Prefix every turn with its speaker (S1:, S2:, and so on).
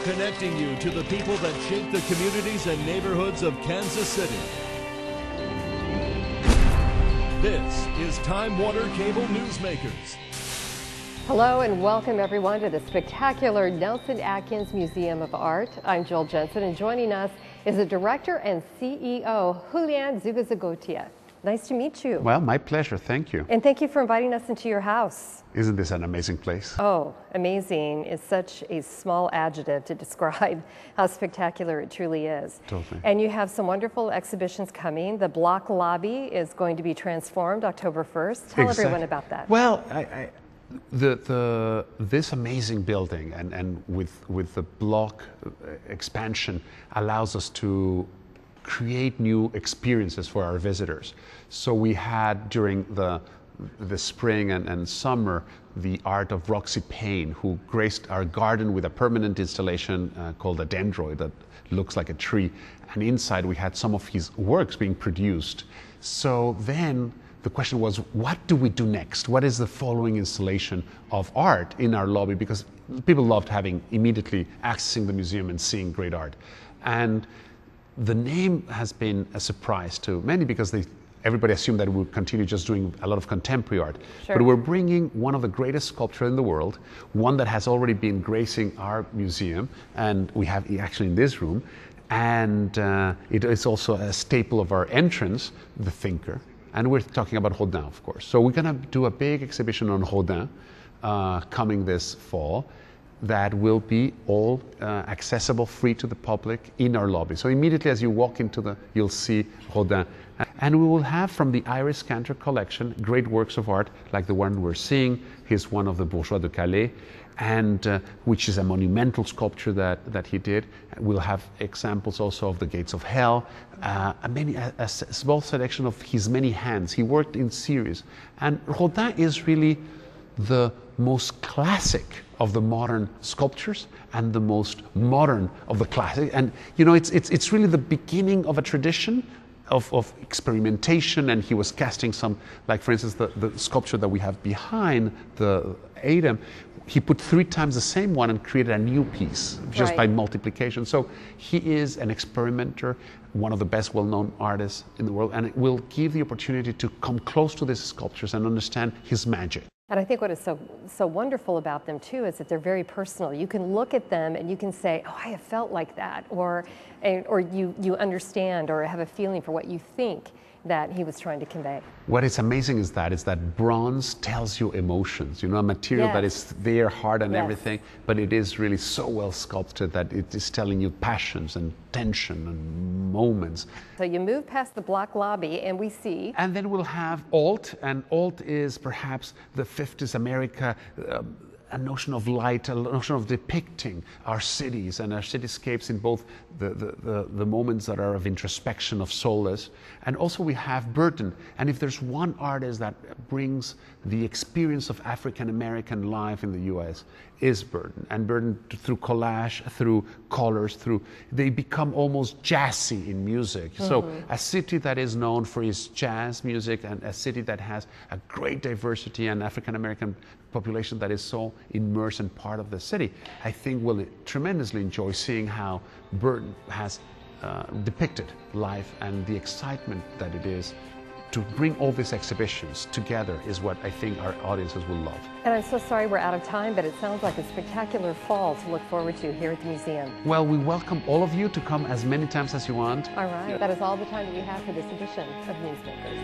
S1: connecting you to the people that shape the communities and neighborhoods of Kansas City. This is Time Warner Cable Newsmakers.
S2: Hello and welcome everyone to the spectacular Nelson-Atkins Museum of Art. I'm Jill Jensen, and joining us is the director and CEO, Julián Zugazagoitia. Nice to meet you.
S3: Well, my pleasure. Thank you.
S2: And thank you for inviting us into your house.
S3: Isn't this an amazing place?
S2: Oh, amazing is such a small adjective to describe how spectacular it truly is.
S3: Totally.
S2: And you have some wonderful exhibitions coming. The block lobby is going to be transformed October 1st. Tell everyone about that.
S3: Well, this amazing building and with the block expansion allows us to create new experiences for our visitors. So we had during the spring and summer the art of Roxy Payne, who graced our garden with a permanent installation called a dendroid that looks like a tree, and inside we had some of his works being produced. So then the question was, what do we do next? What is the following installation of art in our lobby? Because people loved having immediately accessing the museum and seeing great art. And the name has been a surprise to many because everybody assumed that we would continue just doing a lot of contemporary art.
S2: Sure.
S3: But we're bringing one of the greatest sculptures in the world, one that has already been gracing our museum, and we have actually in this room, and it is also a staple of our entrance, the Thinker. And we're talking about Rodin, of course. So we're going to do a big exhibition on Rodin coming this fall that will be all accessible, free to the public in our lobby. So immediately as you walk into you'll see Rodin. And we will have from the Iris Cantor collection great works of art like the one we're seeing. He's one of the Bourgeois de Calais, and which is a monumental sculpture that he did. We'll have examples also of the Gates of Hell, a small selection of his many hands. He worked in series. And Rodin is really the most classic of the modern sculptures and the most modern of the classic. And you know, it's really the beginning of a tradition of experimentation, and he was casting some, like for instance the sculpture that we have behind the Adam, he put 3 times the same one and created a new piece just by multiplication. So he is an experimenter, one of the best well-known artists in the world, and it will give the opportunity to come close to these sculptures and understand his magic.
S2: And I think what is so wonderful about them too is that they're very personal. You can look at them and you can say, oh, I have felt like that, or you understand or have a feeling for what you think that he was trying to convey.
S3: What is amazing is that bronze tells you emotions, you know, a material that is there, hard and everything, but it is really so well sculpted that it is telling you passions and tension and moments.
S2: So you move past the block lobby and we see.
S3: And then we'll have alt, and alt is perhaps the 50s America, a notion of light, a notion of depicting our cities and our cityscapes in both the moments that are of introspection, of solace, and also we have Burton. And if there's one artist that brings the experience of African American life in the US, is Burton. And Burton, through collage, through colors, they become almost jazzy in music. So a city that is known for its jazz music, and a city that has a great diversity and African American population that is so immersed and part of the city, I think will tremendously enjoy seeing how Burton has depicted life, and the excitement that it is to bring all these exhibitions together is what I think our audiences will love.
S2: And I'm so sorry we're out of time, but it sounds like a spectacular fall to look forward to here at the museum.
S3: Well, we welcome all of you to come as many times as you want.
S2: All right, that is all the time that we have for this edition of Newsmakers.